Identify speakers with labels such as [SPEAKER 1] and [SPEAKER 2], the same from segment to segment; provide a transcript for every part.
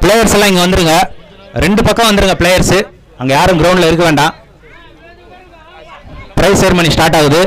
[SPEAKER 1] Players எல்லாம் இங்கே வந்துருங்க, ரெண்டு பக்கம் வந்துருங்க பிளேயர்ஸு. அங்கே யாரும் கிரவுண்டில் இருக்க வேண்டாம். பிரைஸ் செரமனி ஸ்டார்ட் ஆகுது.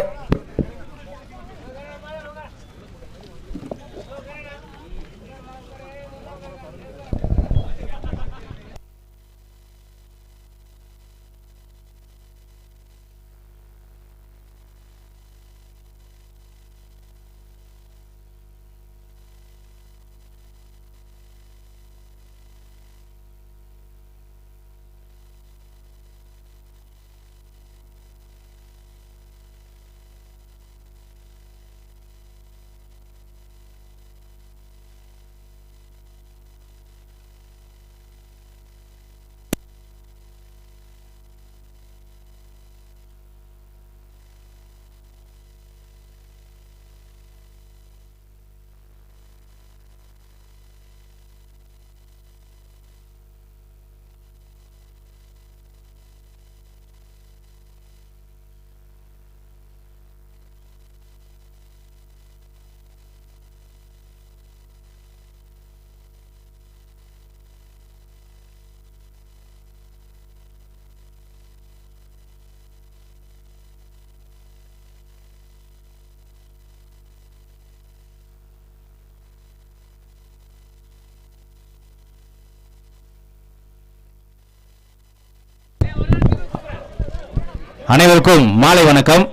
[SPEAKER 1] அனைவருக்கும் மாலை வணக்கம்.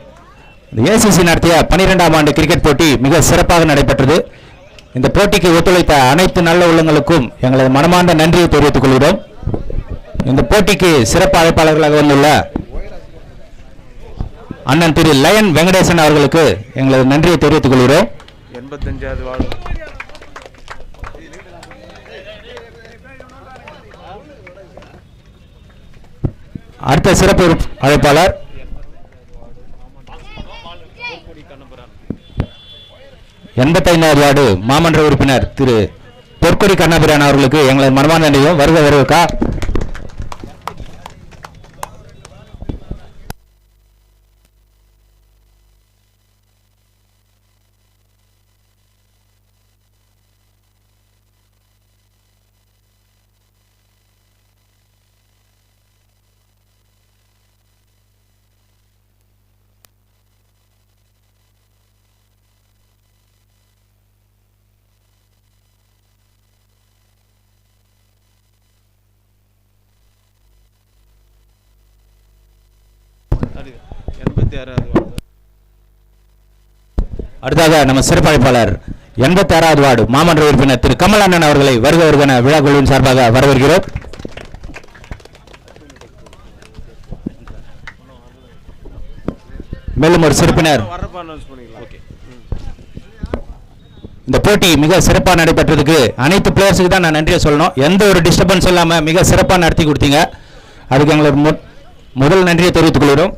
[SPEAKER 1] ஏசிசி நடத்திய 12ஆம் ஆண்டு கிரிக்கெட் போட்டி மிக சிறப்பாக நடைபெற்றது. இந்த போட்டிக்கு ஒத்துழைத்த அனைத்து நல்ல உள்ளங்களுக்கும் எங்களது மனமார்ந்த நன்றியை தெரிவித்துக் கொள்கிறோம். இந்த போட்டிக்கு சிறப்பு அழைப்பாளர்களாக வந்துள்ள அண்ணன் திரு லயன் வெங்கடேசன் அவர்களுக்கு எங்களது நன்றியை தெரிவித்துக் கொள்கிறோம்.
[SPEAKER 2] 85வது வார்டு
[SPEAKER 1] அடுத்த சிறப்பு அழைப்பாளர் 85வது வார்டு மாமன்ற உறுப்பினர் திரு பொற்கொடி கண்ணபிரான் அவர்களுக்கு எங்களது மனமார்ந்த நன்றியும் வருக வருவக்கா. அடுத்ததாக நம்ம சிறப்பு அழைப்பாளர் 86வது வார்டு மாமன்ற உறுப்பினர் திரு கமல் அண்ணன் அவர்களை வருக வருகன விழா குழுவின் சார்பாக வரவேற்கிறோம். மேலும் ஒரு சிறப்பினர். இந்த போட்டி மிக சிறப்பாக நடைபெற்றதுக்கு அனைத்து பிளேயர்ஸுக்கு தான் நான் நன்றியை சொல்லணும். எந்த ஒரு டிஸ்டர்பன்ஸ் இல்லாமல் மிக சிறப்பாக நடத்தி கொடுத்தீங்க. அதுக்கு எங்களோட முதல் நன்றியை தெரிவித்துக் கொள்கிறோம்.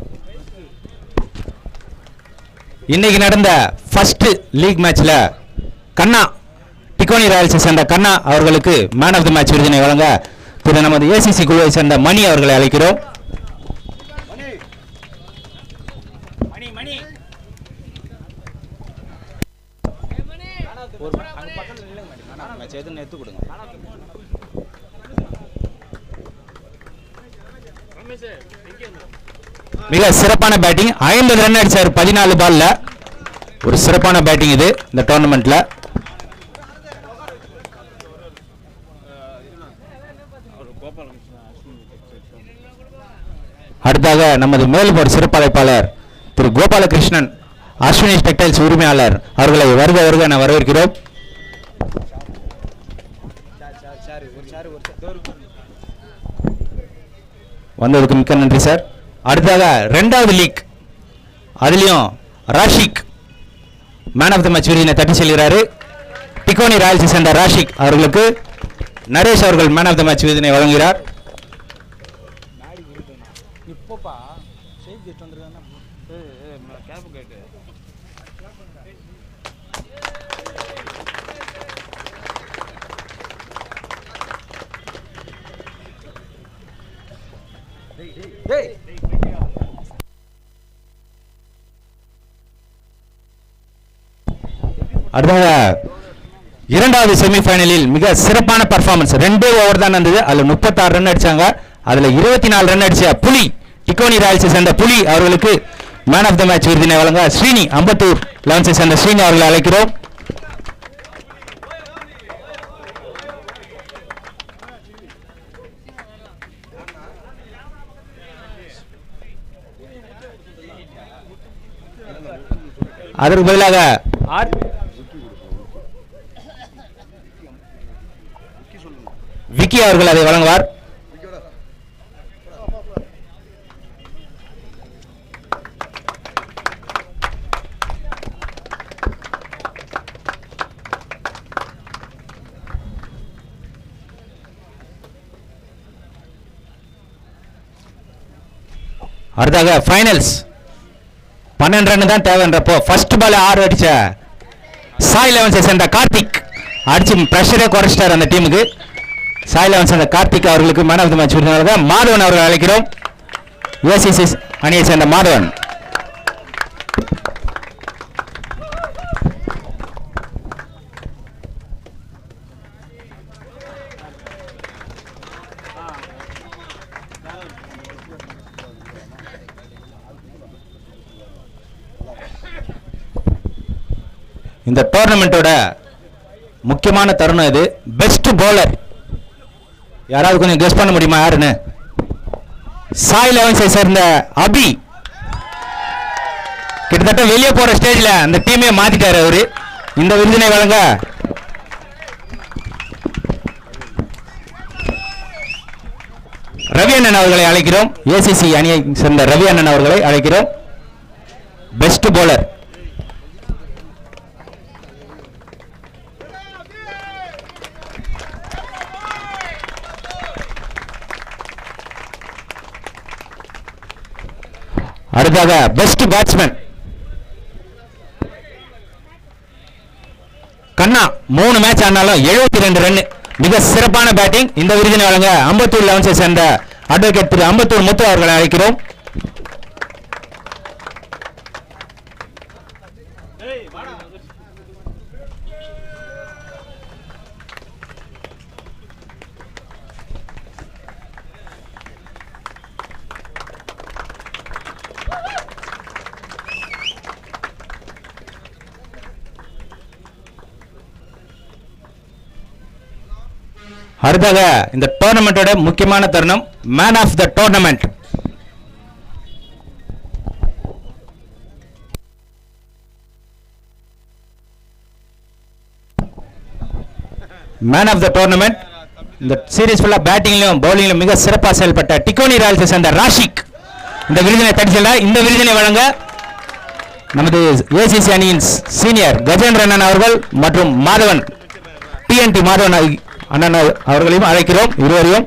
[SPEAKER 1] இன்னைக்கு நடந்த ஃபர்ஸ்ட் லீக் மேட்ச்ல கண்ணா டிகோனி ராயல்ஸை சேர்ந்த கண்ணா அவர்களுக்கு மேன் ஆஃப் தி மேட்ச் விருதினை வழங்க திரு நமது ஏசிசி குழுவை சேர்ந்த மணி அவர்களை அழைக்கிறோம். மிக சிறப்பான பேட்டிங், 50 ரன் அடிச்சார் 14 பால்ல. ஒரு சிறப்பான பேட்டிங் இது இந்த டோர்னமெண்ட்ல. அடுத்தாக நமது மேலும் ஒரு சிறப்பு அழைப்பாளர் திரு கோபாலகிருஷ்ணன் அஸ்வினி டெக்டைல்ஸ் உரிமையாளர் அவர்களை வருக வருக என வரவேற்கிறோம். வந்ததுக்கு மிக்க நன்றி சார். அடுத்ததாக 2வது லீக், அதுலயும் Rashik man of the match விருதினை தட்டி செல்கிறாரு. டிகோனி ராயல்ஸை சேர்ந்த ராஷிக் அவர்களுக்கு நரேஷ் அவர்கள் மேன் ஆஃப் தி மேட்ச் விருதினை வழங்குகிறார். அடுத்ததாக இரண்டாவது செமிஃபைனலில் மிக சிறப்பான பர்ஃபார்மன்ஸ். 2 ஓவர் தான் இருந்தது. அதில் 36 ரன் அடிச்சாங்க. அதில் 24 ரன் அடிச்ச புலி டிகோனி ராயல்ஸை சேர்ந்த புலி அவர்களுக்கு மேன் ஆஃப் த மேட்ச் விருதினை வழங்க ஸ்ரீனி அம்பத்தூர் லெவன்ஸை சேர்ந்த ஸ்ரீனி அவர்களை அழைக்கிறோம். அதற்கு பதிலாக விக்கி அவர்கள் அதை வழங்குவார். அடுத்தாக ஃபைனல்ஸ் 12 ரன் தான் தேவைன்றப்போ ஃபர்ஸ்ட் பால் 6 அடிச்ச சாய் லெவன்ஸை சேர்ந்த கார்த்திக் அடிச்சு பிரஷரே குறைச்சிட்டார் அந்த டீமுக்கு. சாய் லெவன்ஸ் சேர்ந்த கார்த்திக் அவர்களுக்கு மேன் ஆஃப் தி மேட்ச் விருதுனால மாதவன் அவர்கள் அழைக்கிறோம். ஏசிசி அணியை சேர்ந்த மாதவன். இந்த டோர்னமெண்டோட முக்கியமான தருணம் இது. பெஸ்ட் பவுலர் யாராவது கொஞ்சம் கெஸ் பண்ண முடியுமா யாருன்னு? சாய் லெவன்ஸை சேர்ந்த அபி. கிட்டத்தட்ட வெளியே போற ஸ்டேஜ்ல அந்த டீமே மாத்திட்டாரு அவரு. இந்த விருதினை வழங்க ரவி அண்ணன் அவர்களை அழைக்கிறோம். ஏசிசி அணியை சேர்ந்த ரவி அண்ணன் அவர்களை அழைக்கிறோம். Best bowler. அடுத்தாக பெஸ்ட் பேட்ஸ்மேன் கண்ணா. 3 மேட்ச் ஆனாலும் 72 ரன், மிக சிறப்பான பேட்டிங். இந்த விருதினை வழங்க அம்பத்தூர் லெவன்ஸை சேர்ந்த அட்வொகேட் திரு அம்பத்தூர் முத்து அவர்களை அழைக்கிறோம். அடுத்தாக இந்த டோர்னமெண்டோட முக்கியமான தருணம் man of the tournament. Man of the tournament இந்த சீரீஸ் ஃபுல்லா பேட்டிங்லயும் பவுலிங்லயும் மிக சிறப்பாக செயல்பட்ட டிகோனி ராயல்ஸை சேர்ந்த ராஷிக் இந்த விருதினை தட்டிச்செல்ல. இந்த விருதினை வழங்க நமது ஏசிசி அணியின் சீனியர் கஜேந்திரன் அவர்கள் மற்றும் மாதவன் டிஎன்டி மாதவன் அண்ணன் அவர்களையும் அழைக்கிறோம். இருவரையும்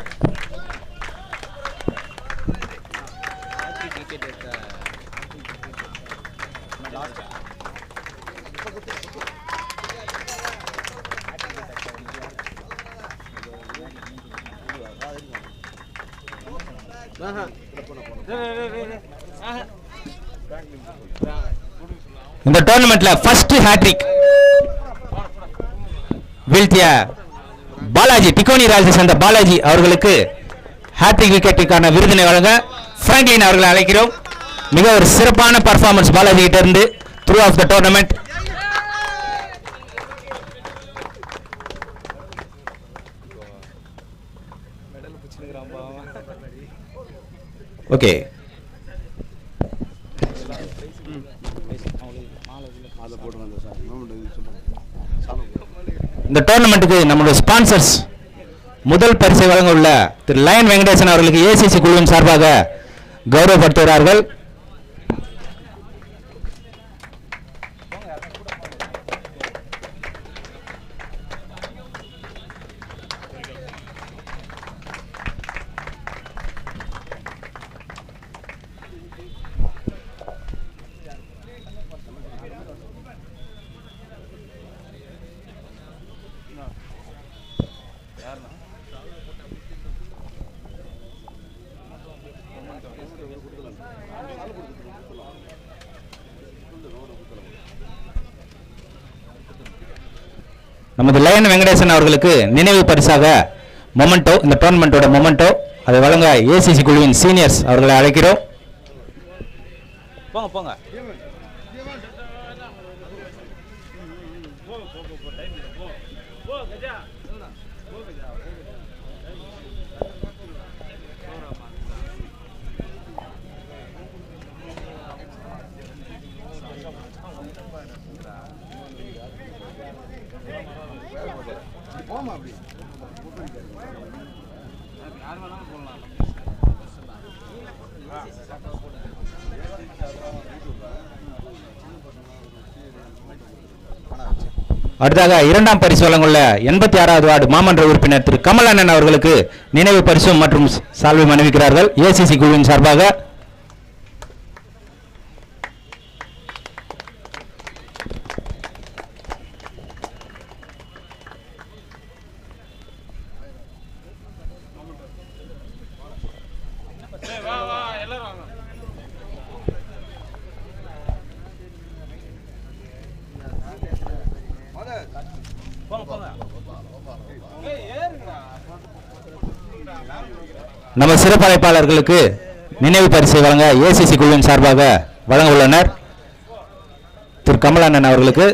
[SPEAKER 1] இந்த டோர்னமெண்ட்ல ஃபர்ஸ்ட் ஹேட்ரிக் வீழ்த்திய பாலாஜி டிகோனி ராயல்ஸை சேர்ந்த பாலாஜி அவர்களுக்கு ஹேட்ரிக் விக்கெட்டுக்கான விருதினை வழங்க பிராங்க்லின் அவர்களை அழைக்கிறோம். மிக ஒரு சிறப்பான பர்ஃபார்மன்ஸ் பாலாஜி கிட்ட இருந்து through of the tournament. Okay, இந்த டோர்னமெண்ட்டுக்கு நம்முடைய ஸ்பான்சர்ஸ் முதல் பரிசை வழங்க உள்ள திரு லயன் வெங்கடேசன் அவர்களுக்கு ஏசிசி குழுவின் சார்பாக கௌரவப்படுத்துகிறார்கள். நமது லயன் வெங்கடேசன் அவர்களுக்கு நினைவு பரிசாக மொமெண்டோ, இந்த டோர்னமெண்டோட மொமெண்டோ அதை வழங்க ஏசிசி குழுவின் சீனியர்ஸ் அவர்களை அழைக்கிறோம். போங்க போங்க. அடுத்ததாக இரண்டாம் பரிசு வழங்குள்ள 86வது வார்டு மாமன்ற உறுப்பினர் திரு கமலண்ணன் அவர்களுக்கு நினைவு பரிசு மற்றும் சால்வை அணிவிக்கிறார்கள் ஏசிசி குழுவின் சார்பாக. நம்ம சிறப்பு அழைப்பாளர்களுக்கு நினைவு பரிசை வழங்க ஏசிசி குழுவின் சார்பாக வழங்க உள்ளனர் திரு கமலண்ணன் அவர்களுக்கு.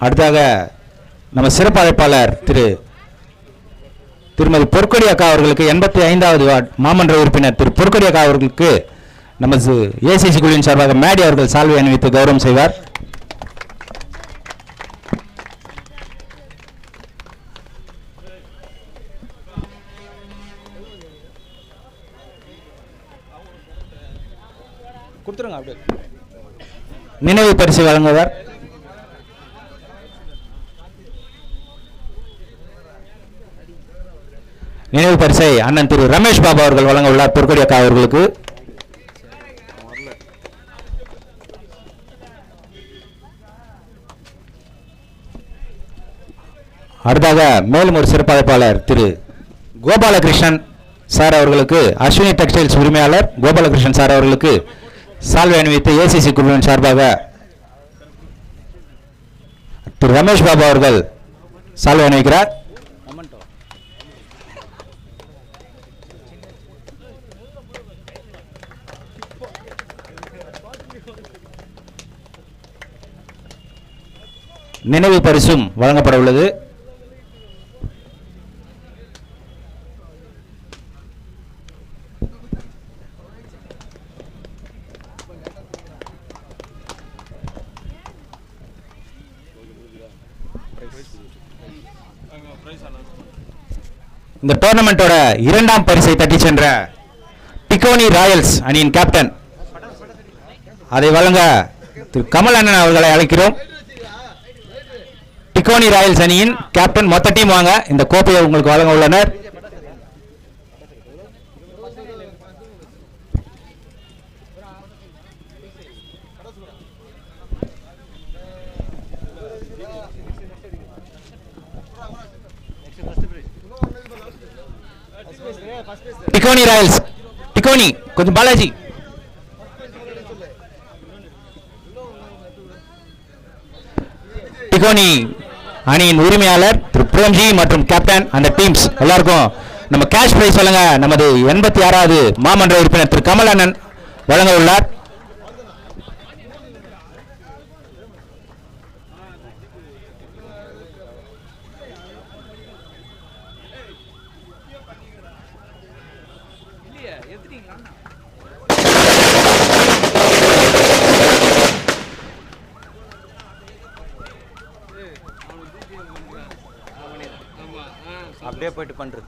[SPEAKER 1] அடுத்தாக நம்ம சிறப்பு அழைப்பாளர் திருமதி பொற்கொடி அக்கா அவர்களுக்கு 85வது வார்டு மாமன்ற உறுப்பினர் திரு பொற்கொடி அக்கா அவர்களுக்கு நமது ஏசிசி குழுவின் சார்பாக மேடி அவர்கள் சால்வை அணிவித்து கௌரவம் செய்வார். கொடுத்துருங்க. அப்படியே நினைவு பரிசு வழங்குவார் நினைவு பரிசை அண்ணன் திரு ரமேஷ் பாபு அவர்கள் வழங்க உள்ளார் பொற்கொடி அக்கா அவர்களுக்கு. அடுத்தாக மேலும் ஒரு சிறப்பு அழைப்பாளர் திரு கோபாலகிருஷ்ணன் சார் அவர்களுக்கு அஸ்வினி டெக்ஸ்டைல்ஸ் உரிமையாளர் கோபாலகிருஷ்ணன் சார் அவர்களுக்கு சால்வை அணிவித்து ஏசிசி குழுவின் சார்பாக திரு ரமேஷ் பாபு அவர்கள் சால்வை அணிவிக்கிறார். நினைவு பரிசும் வழங்கப்பட உள்ளது. இந்த டோர்னமெண்டோட இரண்டாம் பரிசை தட்டி சென்ற டிகோனி ராயல்ஸ் அணியின் கேப்டன் அதை வழங்க திரு கமல் அண்ணன் அவர்களை அழைக்கிறோம். டிகோனி ராயல்ஸ் அணியின் கேப்டன் மொத்த டீம் வாங்க, இந்த கோப்பையை உங்களுக்கு வழங்க உள்ளனர். டிகோனி ராயல்ஸ், டிகோனி கொஞ்சம் பாலாஜி. டிகோனி அணியின் உரிமையாளர் திரு பிரேம்ஜி மற்றும் கேப்டன் அந்த டீம்ஸ் எல்லாருக்கும் நம்ம கேஷ் பிரைஸ் வழங்க நமது 86வது மாமன்ற உறுப்பினர் திரு கமல் அண்ணன் வழங்க உள்ளார். அப்படியே போயிட்டு பண்றது.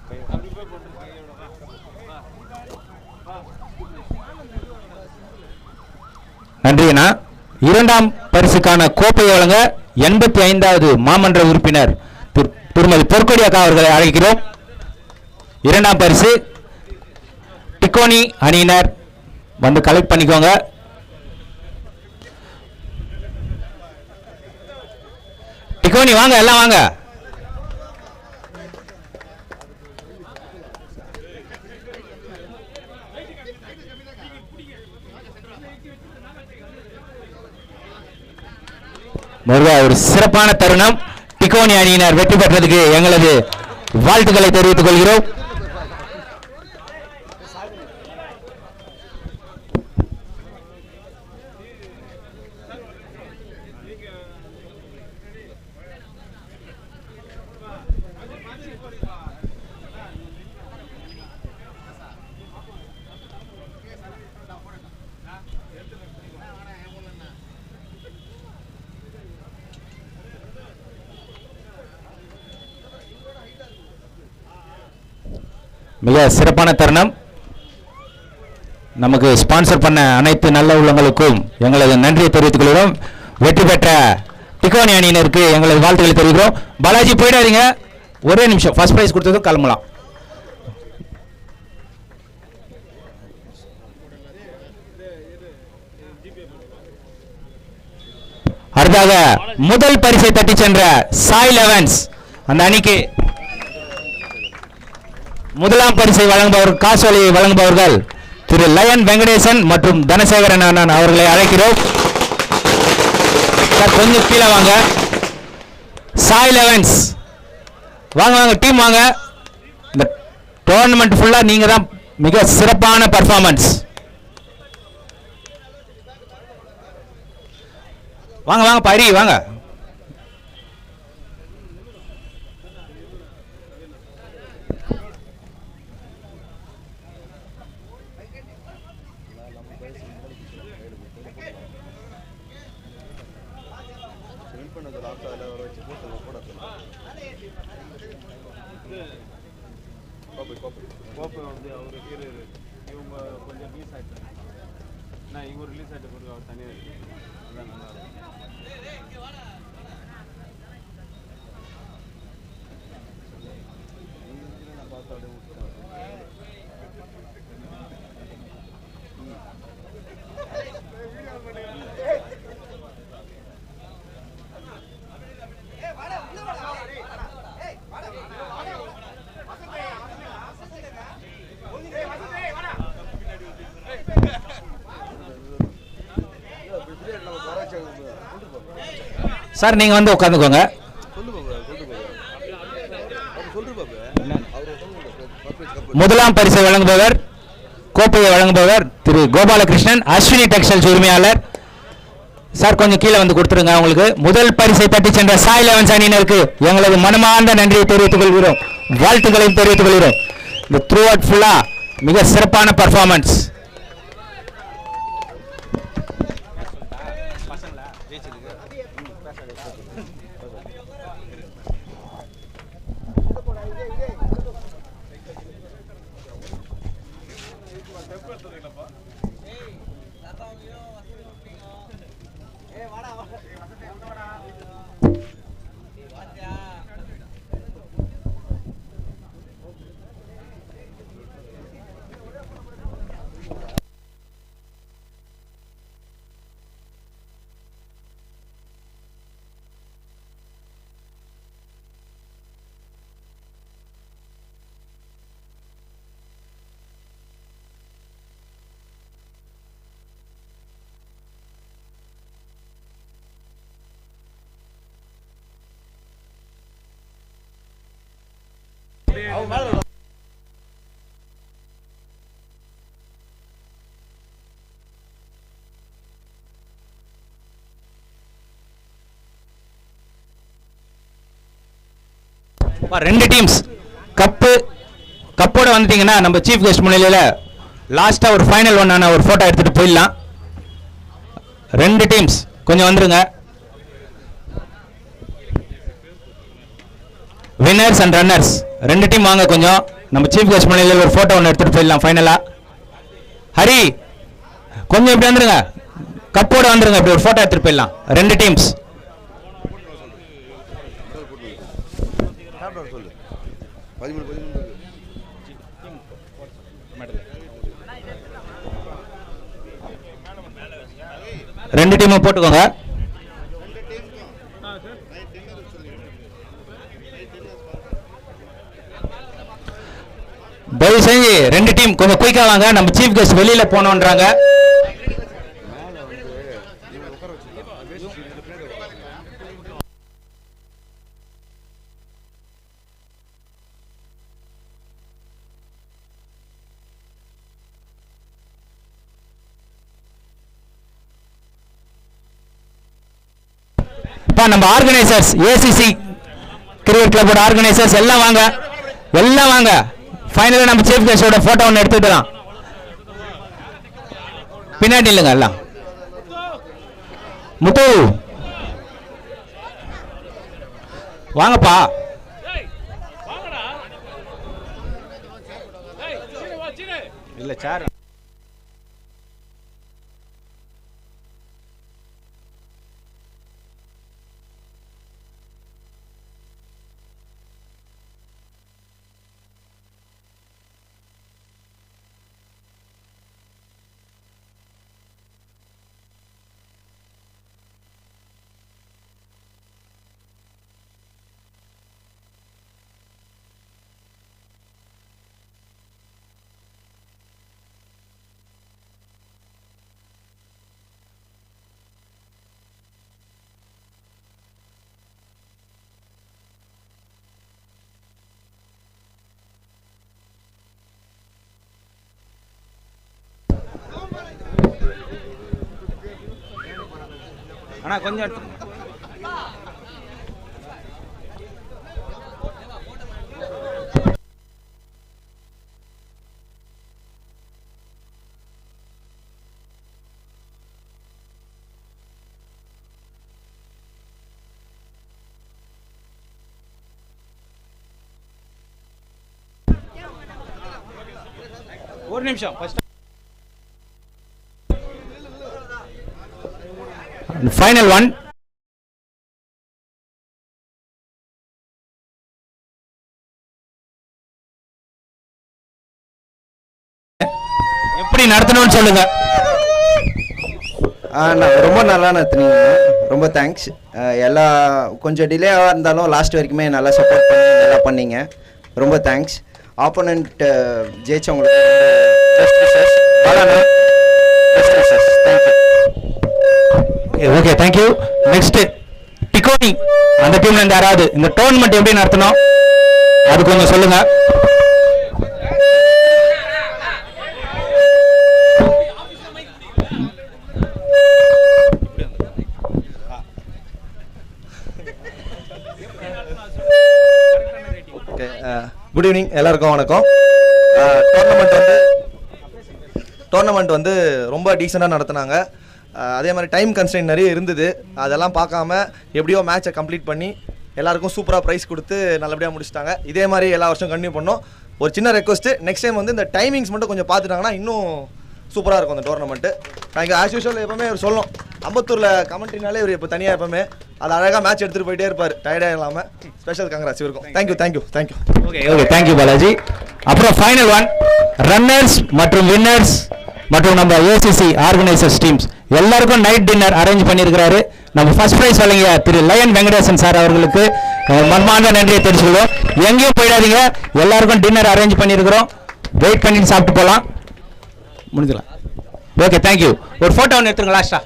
[SPEAKER 1] நன்றிண்ணா. இரண்டாம் பரிசுக்கான கோப்பையை வழங்க 85வது மாமன்ற உறுப்பினர் திருமதி பொற்கொடி அக்கா அவர்களை அழைக்கிறோம். இரண்டாம் பரிசு டிகோனி அணியினர் வந்து கலெக்ட் பண்ணிக்கோங்க. டிகோனி வாங்க, எல்லாம் வாங்க. முருகா, ஒரு சிறப்பான தருணம். டிகோனி அணியினர் வெற்றி பெற்றதுக்கு எங்களது வாழ்த்துக்களை தெரிவித்துக் கொள்கிறோம். மிக சிறப்பான தருணம். நமக்கு ஸ்பான்சர் பண்ண அனைத்து நல்ல உள்ளங்களுக்கும் எங்களது நன்றியை தெரிவித்துக் கொள்கிறோம். வெற்றி பெற்ற டிகோனி அணியினருக்கு எங்களது வாழ்த்துக்களை தெரிவிக்கிறோம். பாலாஜி போயிடாதீங்க, ஒரே நிமிஷம். ஃபர்ஸ்ட் பிரைஸ் கொடுத்ததும் கிளம்பலாம். அடுத்தாக முதல் பரிசை தட்டி சென்ற சாய் லெவன்ஸ் அந்த அணிக்கு முதலாம் பரிசை வழங்குபவர், காசோலையை வழங்குபவர்கள் திரு லயன் வெங்கடேசன் மற்றும் தனசேகரன் அண்ணன் அவர்களை அழைக்கிறோம். கொஞ்சம் கீழே வாங்க. சாய் லெவன்ஸ் வாங்க வாங்க, டீம் வாங்க. இந்த டோர்னமெண்ட் ஃபுல்லா நீங்க தான் மிக சிறப்பான பர்ஃபார்மன்ஸ். வாங்க வாங்க பரி வாங்க.
[SPEAKER 2] கோப்பை வந்து அவர் இவங்க கொஞ்சம் ரிலீஸ் ஆகிட்டாங்க. நான் இவங்க ரிலீஸ் ஆகிட்ட பிறகு அவர் தனியாக இருக்கு. அதான் நல்லா இருக்கும். நான் பார்த்து அப்படியே
[SPEAKER 1] சார் நீங்க வந்து உட்காந்துக்கோங்க. முதலாம் பரிசை வழங்குபவர், கோப்பையை வழங்குபவர் திரு கோபாலகிருஷ்ணன், அஸ்வினி டெக்ஸ்டைல்ஸ் உரிமையாளர். சார் கொஞ்சம் கீழே வந்து கொடுத்துருங்க. உங்களுக்கு முதல் பரிசை தட்டி சென்ற சாய் லெவன்ஸ் அணியினருக்கு எங்களது மனமார்ந்த நன்றியை தெரிவித்துக் கொள்கிறோம், வாழ்த்துக்களையும் தெரிவித்துக் கொள்கிறோம். இந்த த்ரூ அவுட் ஃபுல்லா மிக சிறப்பான பர்ஃபார்மன்ஸ். ரெண்டு டீம்ஸ் கப்போட வந்துட்டீங்கன்னா நம்ம சீஃப் கெஸ்ட் முன்னிலையில லாஸ்டா ஒரு ஃபைனல் ஒன்னான ஒரு போட்டோ எடுத்துட்டு போயிடலாம். ரெண்டு டீம்ஸ் கொஞ்சம் வந்துருங்க. வின்னர்ஸ் அண்ட் ரன்னர்ஸ் ரெண்டு டீம் வாங்க. கொஞ்சம் நம்ம சீஃப் கெஸ்ட் முன்னிலையில ஒரு போட்டோ ஒன்று எடுத்துட்டு போயிடலாம் ஃபைனலா. ஹரி கொஞ்சம் இப்படி வந்துருங்க, கப்போட வந்துருங்க, இப்படி ஒரு போட்டோ எடுத்துட்டு போயிடலாம் ரெண்டு டீம்ஸ். ரெண்டு டீமும் போட்டுக்கோங்க. தயவு செஞ்சு 2 டீம் கொஞ்சம் குயிக்கா வாங்க, நம்ம சீஃப் கெஸ்ட் வெளியில போனோன்றாங்க. நம்ம ஆர்கனைசர்ஸ் ஏசிசி கிரிக்கெட் கிளப்போட ஆர்கனைசர்ஸ் எல்லாம் வாங்க, எல்லாம் வாங்க. ஃபைனலா நம்ம சீஃப் கெஸ்டோட போட்டோ ஒன்று எடுத்துக்கலாம். பின்னாடி இல்லைங்க எல்லாம். முத்து வாங்கப்பா. இல்ல சார் அண்ணா கொஞ்சம் எடுத்து ஒரு நிமிஷம். Final one. எப்படி நடத்தணும்னு சொல்லுங்க.
[SPEAKER 3] ரொம்ப நல்லா நடத்துனீங்க, ரொம்ப தேங்க்ஸ். எல்லா கொஞ்சம் டிலேவாக இருந்தாலும் லாஸ்ட் வரைக்குமே நல்லா சப்போர்ட் பண்ணி நல்லா பண்ணீங்க, ரொம்ப தேங்க்ஸ். ஆப்போனண்ட் ஜெயிச்சவங்களுக்கு
[SPEAKER 1] ஓகே தேங்க்யூ. நெக்ஸ்ட் டிகோனி, அந்த டீம்ல இருந்து யாராவது இந்த டோர்னமெண்ட் எப்படி நடத்தணும் அது கொஞ்சம் சொல்லுங்க.
[SPEAKER 4] குட் ஈவினிங், எல்லாருக்கும் வணக்கம். டோர்னமெண்ட் வந்து ரொம்ப டீசெண்டாக நடத்துனாங்க. அதே மாதிரி டைம் கன்ஸ்ட்ரெயின்ட் நிறைய இருந்தது, அதெல்லாம் பார்க்காம எப்படியோ மேட்சை கம்ப்ளீட் பண்ணி எல்லாருக்கும் சூப்பராக ப்ரைஸ் கொடுத்து நல்லபடியாக முடிச்சிட்டாங்க. இதே மாதிரி எல்லா வருஷம் கண்டினியூ பண்ணோம். ஒரு சின்ன ரெக்வஸ்ட்டு, நெக்ஸ்ட் டைம் வந்து இந்த டைமிங்ஸ் மட்டும் கொஞ்சம் பார்த்துட்டாங்கன்னா இன்னும் சூப்பராக இருக்கும் அந்த டோர்னமெண்ட்டு. நாங்கள் ஆஸ் யூஷுவல் எப்போவுமே இவர் சொல்லணும், அம்பத்தூரில் கமெண்ட்ரினாலே இவர் இப்போ தனியாக எப்போவுமே அது அழகாக மேட்ச் எடுத்துகிட்டு போயிட்டே இருப்பார், டயர்டாக இல்லாமல். ஸ்பெஷல் கங்க்ராட்ஸ் இருக்கும். Thank you thank you thank you.
[SPEAKER 1] Okay okay thank you Balaji. அப்புறம் ஃபைனல் ஒன், ரன்னர்ஸ் மற்றும் வின்னர்ஸ் மற்றும் நம்ம ஏசிசி ஆர்கனைசர்ஸ் டீம்ஸ் எல்லாருக்கும் நைட் டின்னர் அரேஞ்ச் பண்ணியிருக்கிறாரு நம்ம ஃபர்ஸ்ட் ப்ரைஸ் வழங்கிய திரு லயன் வெங்கடேசன் சார் அவர்களுக்கு மனமார்ந்த நன்றியை தெரிவிச்சுக்கிறோம். எங்கேயும் போயிடாதீங்க, எல்லாருக்கும் டின்னர் அரேஞ்ச் பண்ணியிருக்கிறோம், வெயிட் பண்ணிட்டு சாப்பிட்டு போகலாம், முடிஞ்சிடலாம். Okay thank you. ஒரு ஃபோட்டோ ஒன்று எடுத்துருங்க லாஸ்ட்டாக.